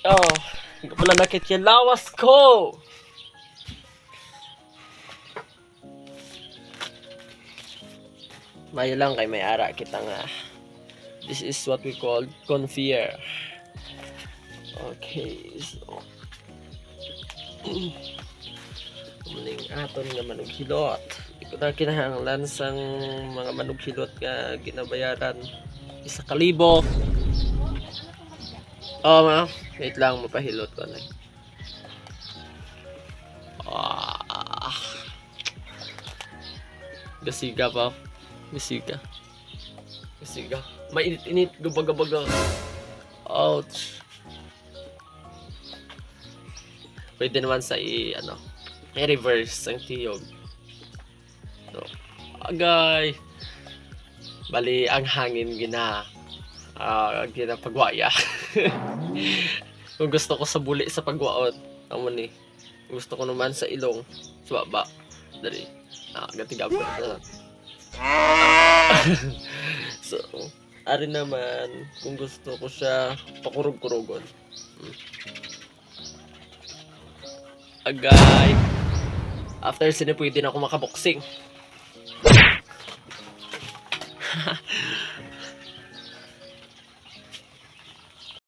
Oh, hindi ko pala nakit yung lawas ko. Mayo lang kay may ara kita nga. This is what we call confier. Okay, so muling aton nga manughilot. Di ko na kinahanglan sang mga manughilot nga ginabayaran 1,000. Wait lang, mapahilot ko na. Gasiga pa. Gasiga. Mainit-init, gubaga-baga. Ouch. Pwede naman sa i-reverse ang tiyog. So, agay. Bali, ang hangin ginapagwaya. Kung gusto ko sa buli sa pagwaot, amo ni. Gusto ko naman sa ilong, sa baba. Dali. Gatigabot na. So, ari naman, kung gusto ko siya pakurog-kurogon. Agay. After sini pwede na ako makaboxing.